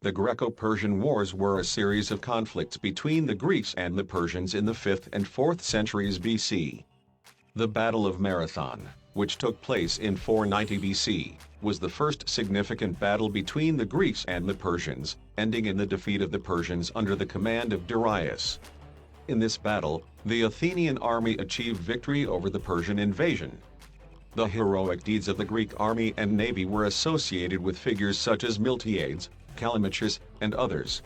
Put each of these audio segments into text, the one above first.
The Greco-Persian Wars were a series of conflicts between the Greeks and the Persians in the 5th and 4th centuries BC. The Battle of Marathon, which took place in 490 BC, was the first significant battle between the Greeks and the Persians, ending in the defeat of the Persians under the command of Darius. In this battle, the Athenian army achieved victory over the Persian invasion. The heroic deeds of the Greek army and navy were associated with figures such as Miltiades, Callimachus, and others.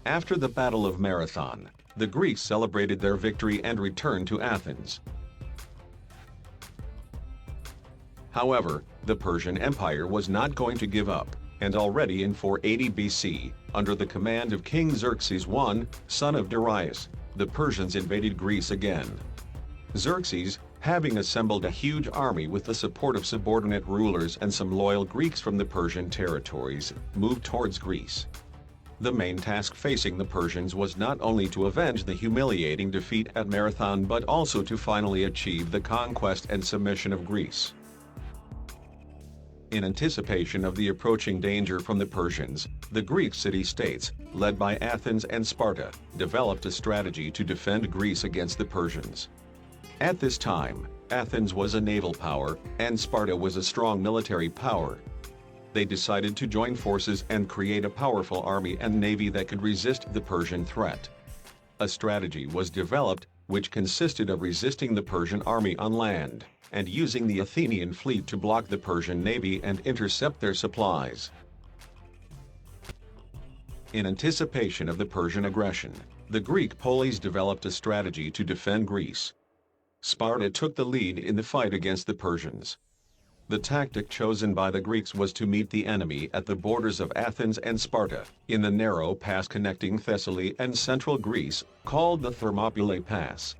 After the Battle of Marathon, the Greeks celebrated their victory and returned to Athens. However, the Persian Empire was not going to give up, and already in 480 BC, under the command of King Xerxes I, son of Darius, the Persians invaded Greece again. Xerxes, having assembled a huge army with the support of subordinate rulers and some loyal Greeks from the Persian territories, moved towards Greece. The main task facing the Persians was not only to avenge the humiliating defeat at Marathon but also to finally achieve the conquest and submission of Greece. In anticipation of the approaching danger from the Persians, the Greek city-states, led by Athens and Sparta, developed a strategy to defend Greece against the Persians. At this time, Athens was a naval power, and Sparta was a strong military power. They decided to join forces and create a powerful army and navy that could resist the Persian threat. A strategy was developed, which consisted of resisting the Persian army on land, and using the Athenian fleet to block the Persian navy and intercept their supplies. In anticipation of the Persian aggression, the Greek police developed a strategy to defend Greece. Sparta took the lead in the fight against the Persians. The tactic chosen by the Greeks was to meet the enemy at the borders of Athens and Sparta, in the narrow pass connecting Thessaly and central Greece, called the Thermopylae Pass.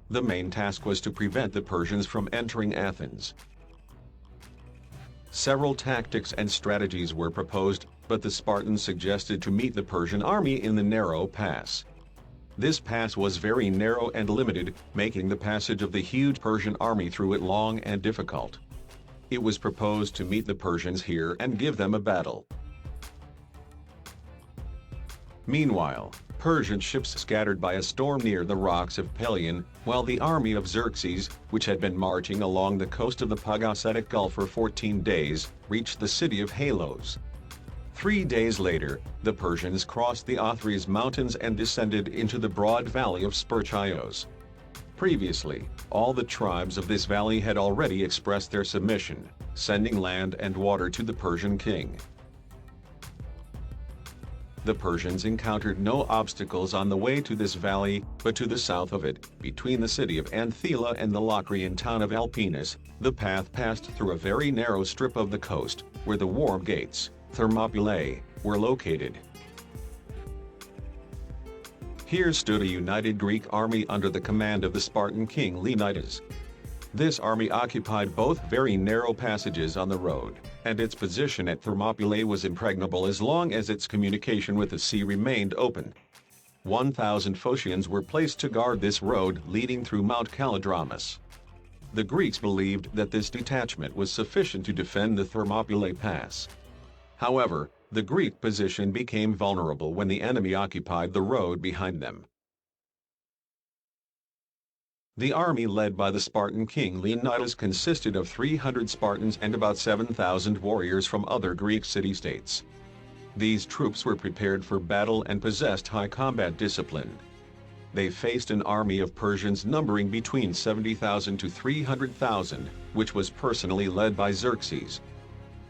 The main task was to prevent the Persians from entering Athens. Several tactics and strategies were proposed, but the Spartans suggested to meet the Persian army in the narrow pass. This pass was very narrow and limited, making the passage of the huge Persian army through it long and difficult. It was proposed to meet the Persians here and give them a battle. Meanwhile, Persian ships scattered by a storm near the rocks of Pelion, while the army of Xerxes, which had been marching along the coast of the Pagasetic Gulf for 14 days, reached the city of Halos. 3 days later, the Persians crossed the Othries mountains and descended into the broad valley of Spercheios. Previously, all the tribes of this valley had already expressed their submission, sending land and water to the Persian king. The Persians encountered no obstacles on the way to this valley, but to the south of it, between the city of Anthela and the Locrian town of Alpinus, the path passed through a very narrow strip of the coast, where the war gates, Thermopylae, were located. Here stood a united Greek army under the command of the Spartan king Leonidas. This army occupied both very narrow passages on the road, and its position at Thermopylae was impregnable as long as its communication with the sea remained open. 1,000 Phocians were placed to guard this road leading through Mount Kallidromus. The Greeks believed that this detachment was sufficient to defend the Thermopylae Pass. However, the Greek position became vulnerable when the enemy occupied the road behind them. The army led by the Spartan king Leonidas consisted of 300 Spartans and about 7,000 warriors from other Greek city-states. These troops were prepared for battle and possessed high combat discipline. They faced an army of Persians numbering between 70,000 to 300,000, which was personally led by Xerxes.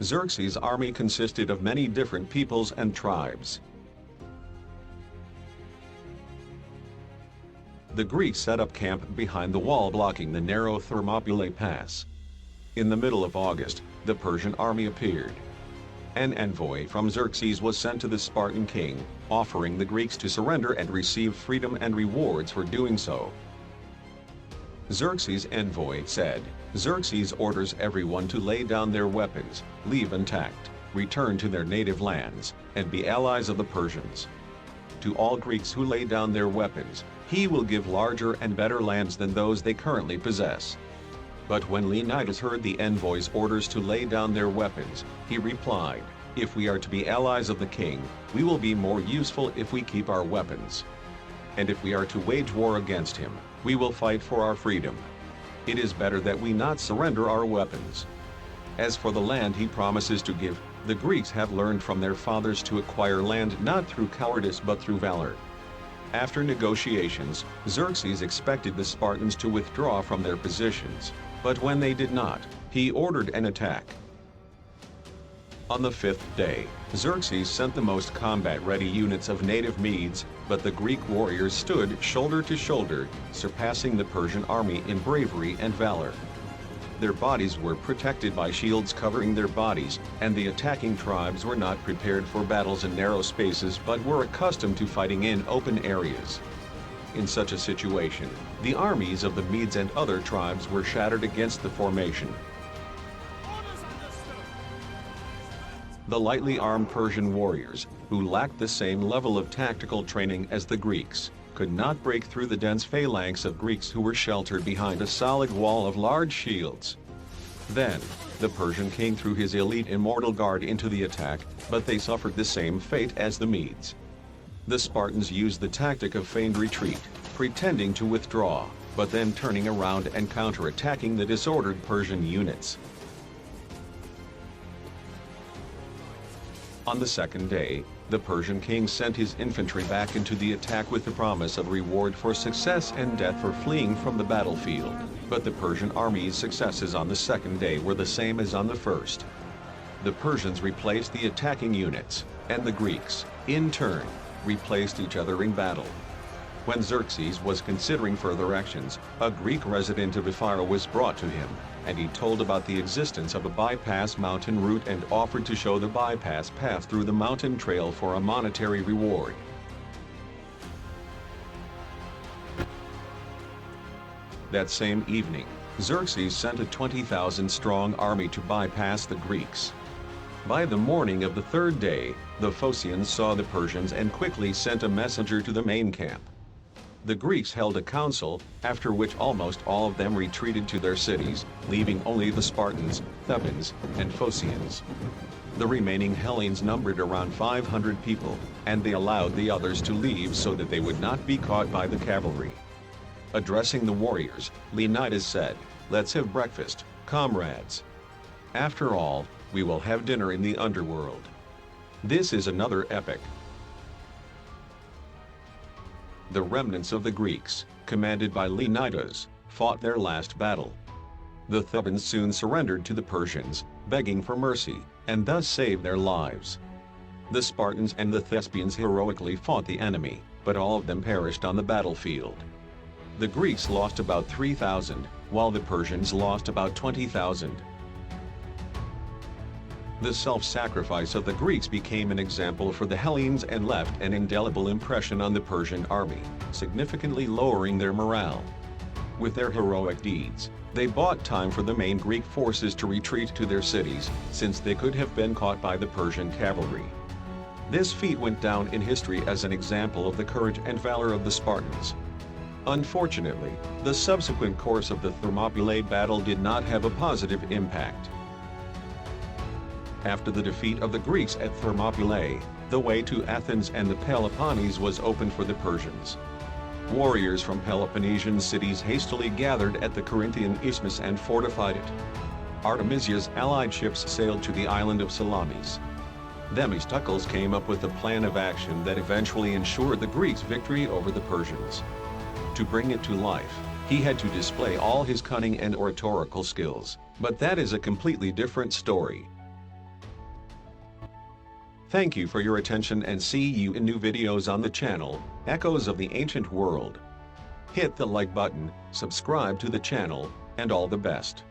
Xerxes' army consisted of many different peoples and tribes. The Greeks set up camp behind the wall blocking the narrow Thermopylae Pass. In the middle of August, the Persian army appeared. An envoy from Xerxes was sent to the Spartan king, offering the Greeks to surrender and receive freedom and rewards for doing so. Xerxes' envoy said, "Xerxes orders everyone to lay down their weapons, leave intact, return to their native lands, and be allies of the Persians. To all Greeks who lay down their weapons, he will give larger and better lands than those they currently possess." But when Leonidas heard the envoy's orders to lay down their weapons, he replied, If we are to be allies of the king, we will be more useful if we keep our weapons. And if we are to wage war against him, we will fight for our freedom. It is better that we not surrender our weapons. As for the land he promises to give, the Greeks have learned from their fathers to acquire land not through cowardice but through valor. After negotiations, Xerxes expected the Spartans to withdraw from their positions, but when they did not, he ordered an attack. On the fifth day, Xerxes sent the most combat-ready units of native Medes, but the Greek warriors stood shoulder to shoulder, surpassing the Persian army in bravery and valor. Their bodies were protected by shields covering their bodies, and the attacking tribes were not prepared for battles in narrow spaces but were accustomed to fighting in open areas. In such a situation, the armies of the Medes and other tribes were shattered against the formation. The lightly armed Persian warriors, who lacked the same level of tactical training as the Greeks, could not break through the dense phalanx of Greeks who were sheltered behind a solid wall of large shields. Then, the Persian king threw his elite immortal guard into the attack, but they suffered the same fate as the Medes. The Spartans used the tactic of feigned retreat, pretending to withdraw, but then turning around and counterattacking the disordered Persian units. On the second day, the Persian king sent his infantry back into the attack with the promise of reward for success and death for fleeing from the battlefield, but the Persian army's successes on the second day were the same as on the first. The Persians replaced the attacking units, and the Greeks, in turn, replaced each other in battle. When Xerxes was considering further actions, a Greek resident of Ephyra was brought to him, and he told about the existence of a bypass mountain route and offered to show the bypass path through the mountain trail for a monetary reward. That same evening, Xerxes sent a 20,000-strong army to bypass the Greeks. By the morning of the third day, the Phocians saw the Persians and quickly sent a messenger to the main camp. The Greeks held a council, after which almost all of them retreated to their cities, leaving only the Spartans, Thebans, and Phocians. The remaining Hellenes numbered around 500 people, and they allowed the others to leave so that they would not be caught by the cavalry. Addressing the warriors, Leonidas said, "Let's have breakfast, comrades. After all, we will have dinner in the underworld." This is another epic. The remnants of the Greeks, commanded by Leonidas, fought their last battle. The Thebans soon surrendered to the Persians, begging for mercy, and thus saved their lives. The Spartans and the Thespians heroically fought the enemy, but all of them perished on the battlefield. The Greeks lost about 3,000, while the Persians lost about 20,000. The self-sacrifice of the Greeks became an example for the Hellenes and left an indelible impression on the Persian army, significantly lowering their morale. With their heroic deeds, they bought time for the main Greek forces to retreat to their cities, since they could have been caught by the Persian cavalry. This feat went down in history as an example of the courage and valor of the Spartans. Unfortunately, the subsequent course of the Thermopylae battle did not have a positive impact. After the defeat of the Greeks at Thermopylae, the way to Athens and the Peloponnese was opened for the Persians. Warriors from Peloponnesian cities hastily gathered at the Corinthian isthmus and fortified it. Artemisia's allied ships sailed to the island of Salamis. Themistocles came up with a plan of action that eventually ensured the Greeks' victory over the Persians. To bring it to life, he had to display all his cunning and oratorical skills, but that is a completely different story. Thank you for your attention and see you in new videos on the channel, Echoes of the Ancient World. Hit the like button, subscribe to the channel, and all the best.